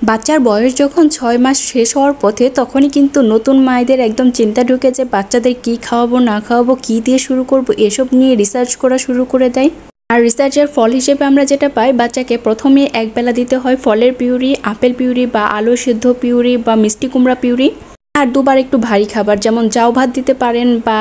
বাচ্চার বয়স যখন ৬ মাস শেষ হওয়ার পথে তখনই কিন্তু নতুন মায়েদের একদম চিন্তা ঢুকে যে বাচ্চাদের কি খাওয়াবো না খাওয়াবো, কি দিয়ে শুরু করব, এসব নিয়ে রিসার্চ করা শুরু করে দেয়। আর রিসার্চের ফল হিসেবে আমরা যেটা পাই, বাচ্চাকে প্রথমে একবেলা দিতে হয় ফলের পিউরি, আপেল পিউরি বা আলু সিদ্ধ পিউরি বা মিষ্টি কুমড়া পিউরি, আর দুবার একটু ভারী খাবার যেমন চাউ ভাত দিতে পারেন বা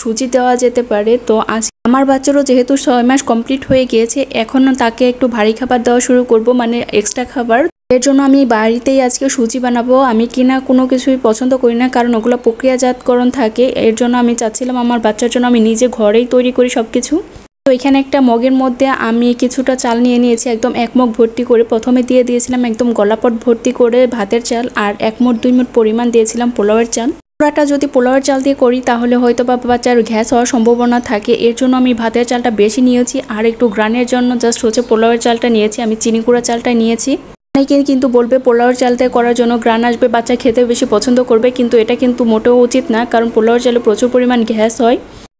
সুজি দেওয়া যেতে পারে। তো আজ আমার বাচ্চারও যেহেতু ৬ মাস কমপ্লিট হয়ে গিয়েছে, এখনও তাকে একটু ভারী খাবার দেওয়া শুরু করব, মানে এক্সট্রা খাবার। এর জন্য আমি বাড়িতেই আজকে সুজি বানাবো। আমি কিনা কোনো কিছুই পছন্দ করি না, কারণ ওগুলো প্রক্রিয়াজাতকরণ থাকে। এর জন্য আমি চাচ্ছিলাম আমার বাচ্চার জন্য আমি নিজে ঘরেই তৈরি করি সব কিছু। তো এখানে একটা মগের মধ্যে আমি কিছুটা চাল নিয়ে নিয়েছি, একদম ১ মগ ভর্তি করে। প্রথমে দিয়ে দিয়েছিলাম একদম গলাপট ভর্তি করে ভাতের চাল, আর ১ মুঠ ২ মুঠ পরিমাণ দিয়েছিলাম পোলাওয়ের চাল। পুরাটা যদি পোলাওয়ের চাল দিয়ে করি তাহলে হয়তো বা বাচ্চার গ্যাস হওয়ার সম্ভাবনা থাকে। এর জন্য আমি ভাতের চালটা বেশি নিয়েছি, আর একটু গ্রানের জন্য জাস্ট পোলাওয়ের চালটা নিয়েছি। আমি চিনি গুঁড়া চালটা নিয়েছি। অনেকে কিন্তু বলবে পোলাওয়ের চাল দিয়ে করার জন্য গ্রান আসবে, বাচ্চা খেতে বেশি পছন্দ করবে, কিন্তু এটা কিন্তু মোটেও উচিত না, কারণ পোলাওয়ের চালে প্রচুর পরিমাণ গ্যাস হয়।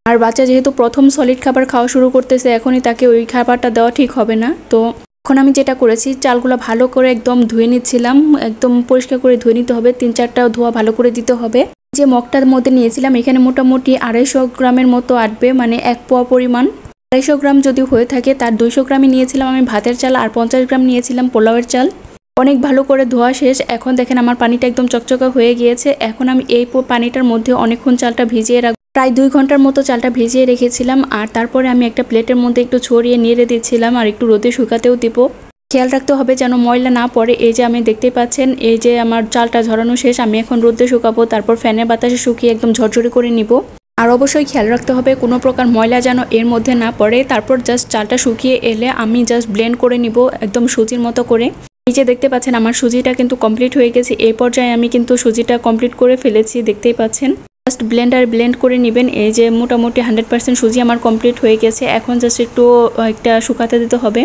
আর বাচ্চা যেহেতু প্রথম সলিড খাবার খাওয়া শুরু করতেছে, এখনই তাকে ওই খাবারটা দেওয়া ঠিক হবে না। তো এখন আমি যেটা করেছি, চালগুলো ভালো করে একদম ধুয়ে নিচ্ছিলাম। একদম পরিষ্কার করে ধুয়ে নিতে হবে, ৩-৪টা ধোয়া ভালো করে দিতে হবে। যে মগটার মধ্যে নিয়েছিলাম এখানে মোটামুটি ২৫০ গ্রামের মতো আসবে, মানে ১ পোয়া পরিমাণ। ২৫০ গ্রাম যদি হয়ে থাকে তার ২০০ গ্রামই নিয়েছিলাম আমি ভাতের চাল, আর ৫০ গ্রাম নিয়েছিলাম পোলাওয়ের চাল। অনেক ভালো করে ধোয়া শেষ। এখন দেখেন আমার পানিটা একদম চকচকা হয়ে গিয়েছে। এখন আমি এই পানিটার মধ্যে অনেকক্ষণ চালটা ভিজিয়ে রাখবো, প্রায় ২ ঘন্টার মতো চালটা ভিজিয়ে রেখেছিলাম। আর তারপরে আমি একটা প্লেটের মধ্যে একটু ছড়িয়ে নেড়ে দিচ্ছিলাম, আর একটু রোদে শুকাতেও দিব। খেয়াল রাখতে হবে যেন ময়লা না পড়ে। এই যে আমি দেখতেই পাচ্ছেন, এই যে আমার চালটা ঝরানো শেষ। আমি এখন রোদে শুকাবো, তারপর ফ্যানের বাতাসে শুকিয়ে একদম ঝরঝরে করে নিব। আর অবশ্যই খেয়াল রাখতে হবে কোনো প্রকার ময়লা যেন এর মধ্যে না পড়ে। তারপর জাস্ট চালটা শুকিয়ে এলে আমি জাস্ট ব্লেন্ড করে নিব একদম সুজির মতো করে। এই যে দেখতে পাচ্ছেন আমার সুজিটা কিন্তু কমপ্লিট হয়ে গেছে। এই পর্যায়ে আমি কিন্তু সুজিটা কমপ্লিট করে ফেলেছি, দেখতেই পাচ্ছেন। জাস্ট ব্লেন্ড করে নেবেন। এই যে মোটামুটি 100% সুজি আমার কমপ্লিট হয়ে গেছে। এখন জাস্ট একটু একটা শুকাতে দিতে হবে।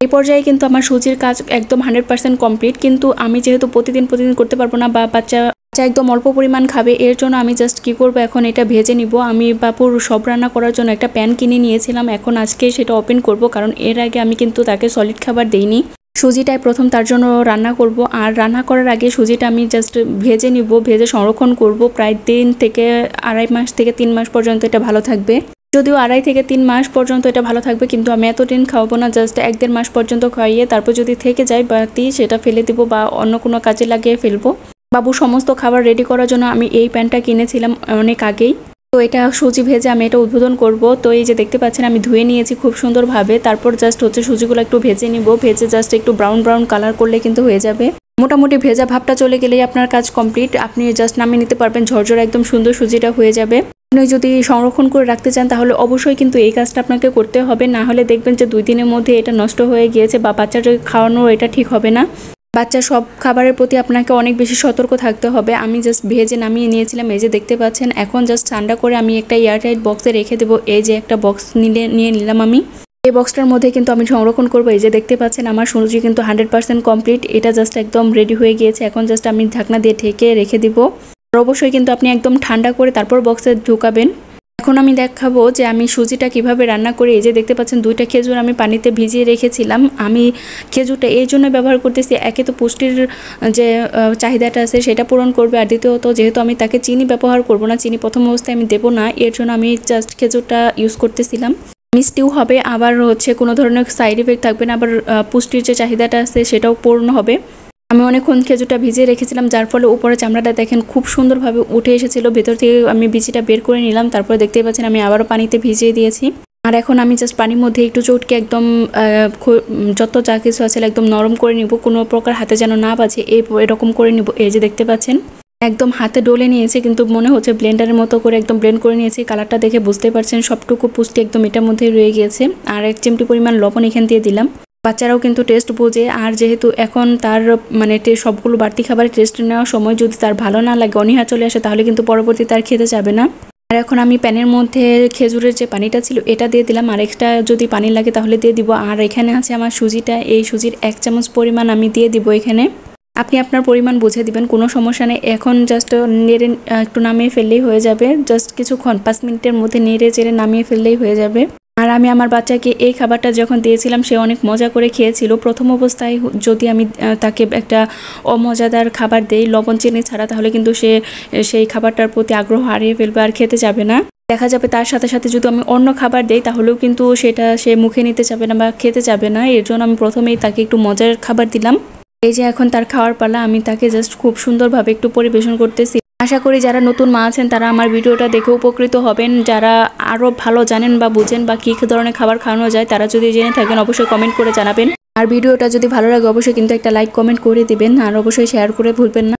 এই পর্যায়ে কিন্তু আমার সুজির কাজ একদম 100% কমপ্লিট। কিন্তু আমি যেহেতু প্রতিদিন করতে পারবো না, বা বাচ্চা একদম অল্প পরিমাণ খাবে, এর জন্য আমি জাস্ট কি করব, এখন এটা ভেজে নিব। আমি বাপুর সব রান্না করার জন্য একটা প্যান কিনে নিয়েছিলাম, এখন আজকে সেটা ওপেন করব, কারণ এর আগে আমি কিন্তু তাকে সলিড খাবার দেইনি। সুজিটাই প্রথম তার জন্য রান্না করব। আর রান্না করার আগে সুজিটা আমি জাস্ট ভেজে নিব, ভেজে সংরক্ষণ করব প্রায় ৩ থেকে ২.৫ মাস থেকে ৩ মাস পর্যন্ত এটা ভালো থাকবে। যদিও ২.৫ থেকে ৩ মাস পর্যন্ত এটা ভালো থাকবে, কিন্তু আমি এতদিন খাওয়াবো না, জাস্ট ১-১.৫ মাস পর্যন্ত খাইয়ে তারপর যদি থেকে যায় বাতি সেটা ফেলে দিব বা অন্য কোনো কাজে লাগিয়ে ফেলবো। বাবু সমস্ত খাবার রেডি করার জন্য আমি এই প্যানটা কিনেছিলাম অনেক আগেই। তো এটা সুজি ভেজে আমি এটা উদ্বোধন করব। তো এই যে দেখতে পাচ্ছেন আমি ধুয়ে নিয়েছি খুব সুন্দরভাবে। তারপর জাস্ট সুজিগুলো একটু ভেজে নিব, ভেজে জাস্ট একটু ব্রাউন কালার করলে কিন্তু হয়ে যাবে। মোটামুটি ভেজা ভাবটা চলে গেলেই আপনার কাজ কমপ্লিট। আপনি জাস্ট নামিয়ে নিতে পারবেন, ঝরঝরে একদম সুন্দর সুজিটা হয়ে যাবে। আপনি যদি সংরক্ষণ করে রাখতে চান তাহলে অবশ্যই কিন্তু এই কাজটা আপনাকে করতে হবে, না হলে দেখবেন যে ২ দিনের মধ্যে এটা নষ্ট হয়ে গিয়েছে, বা বাচ্চার খাওয়ানো এটা ঠিক হবে না। বাচ্চার সব খাবারের প্রতি আপনাকে অনেক বেশি সতর্ক থাকতে হবে। আমি জাস্ট ভেজে নামিয়ে নিয়েছিলাম, এই যে দেখতে পাচ্ছেন। এখন জাস্ট ঠান্ডা করে আমি একটা এয়ারটাইট বক্সে রেখে দেবো। এই যে একটা বক্স নিয়ে নিলাম আমি। এই বক্সটার মধ্যে কিন্তু আমি সংরক্ষণ করব। এই যে দেখতে পাচ্ছেন আমার সুজি কিন্তু 100% কমপ্লিট। এটা জাস্ট একদম রেডি হয়ে গিয়েছে। এখন জাস্ট আমি ঢাকনা দিয়ে ঢেকে রেখে দিব। অবশ্যই কিন্তু আপনি একদম ঠান্ডা করে তারপর বক্সে ঢুকাবেন। এখন আমি দেখাবো যে আমি সুজিটা কিভাবে রান্না করি। এই যে দেখতে পাচ্ছেন 2টা খেজুর আমি পানিতে ভিজিয়ে রেখেছিলাম। আমি খেজুরটা এই জন্য ব্যবহার করতেছি, একে তো পুষ্টির যে চাহিদাটা আছে সেটা পূরণ করবে, আর দ্বিতীয়ত যেহেতু আমি তাকে চিনি ব্যবহার করব না, চিনি প্রথম অবস্থায় আমি দেবো না, এর জন্য আমি জাস্ট খেজুরটা ইউজ করতেছিলাম। মিষ্টিও হবে, আবার কোনো ধরনের সাইড এফেক্ট থাকবে না, আবার পুষ্টির যে চাহিদাটা আছে সেটাও পূর্ণ হবে। আমি অনেকক্ষণ খেজুরটা ভিজিয়ে রেখেছিলাম, যার ফলে উপরে চামড়াটা দেখেন খুব সুন্দরভাবে উঠে এসেছিল। ভেতর থেকে আমি বিচিটা বের করে নিলাম। তারপরে দেখতেই পাচ্ছেন আমি আবারও পানিতে ভিজিয়ে দিয়েছি। আর এখন আমি জাস্ট পানির মধ্যে একটু চটকে একদম যত যা কিছু আছে একদম নরম করে নিব, কোনো প্রকার হাতে যেন না বাজে, এরকম করে নিব। এই যে দেখতে পাচ্ছেন একদম হাতে ডলে নিয়েছে, কিন্তু মনে হচ্ছে ব্লেন্ডারের মতো করে একদম ব্লেন্ড করে নিয়েছি। কালারটা দেখে বুঝতে পারছেন সবটুকু পুষ্টি একদম এটার মধ্যে রয়ে গিয়েছে। আর 1 চিমটি পরিমাণ লবণ এখান দিয়ে দিলাম। বাচ্চারাও কিন্তু টেস্ট বোঝে, আর যেহেতু এখন তার সবগুলো বাড়তি খাবারের টেস্ট নেওয়ার সময় যদি তার ভালো না লাগে, অনীহা চলে আসে, তাহলে কিন্তু পরবর্তী তার খেতে যাবে না। আর এখন আমি প্যানের মধ্যে খেজুরের যে পানিটা ছিল এটা দিয়ে দিলাম, আর এক্সট্রা যদি পানি লাগে তাহলে দিয়ে দিব। আর এখানে আছে আমার সুজিটা, এই সুজির 1 চামচ পরিমাণ আমি দিয়ে দিব এখানে। আপনি আপনার পরিমাণ বুঝে দিবেন, কোনো সমস্যা নেই। এখন জাস্ট নেড়ে একটু নামিয়ে ফেললেই হয়ে যাবে। জাস্ট কিছুক্ষণ 5 মিনিটের মধ্যে নেড়ে চেড়ে নামিয়ে ফেললেই হয়ে যাবে। আর আর আমি আমার বাচ্চাকে এই খাবারটা যখন দিয়েছিলাম সে অনেক মজা করে খেয়েছিল। প্রথম অবস্থায় যদি আমি তাকে একটা অমজাদার খাবার দেই লবণ চিনি ছাড়া, তাহলে কিন্তু সে সেই খাবারটার প্রতি আগ্রহ হারিয়ে ফেলবে আর খেতে যাবে না। দেখা যাবে তার সাথে সাথে যদি আমি অন্য খাবার দেই তাহলেও কিন্তু সেটা সে মুখে নিতে যাবে না বা খেতে যাবে না। এর জন্য আমি প্রথমেই তাকে একটু মজার খাবার দিলাম। এই যে এখন তার খাওয়ার পালা, আমি তাকে জাস্ট খুব সুন্দরভাবে একটু পরিবেশন করতেছি। আশা করি যারা নতুন মা আছেন তারা আমার ভিডিওটা দেখে উপকৃত হবেন। যারা আরও ভালো জানেন বা বুঝেন বা কী ধরনের খাবার খাওয়ানো যায় তারা যদি জেনে থাকেন অবশ্যই কমেন্ট করে জানাবেন। আর ভিডিওটা যদি ভালো লাগে অবশ্যই কিন্তু একটা লাইক কমেন্ট করে দিবেন, আর অবশ্যই শেয়ার করে ভুলবেন না।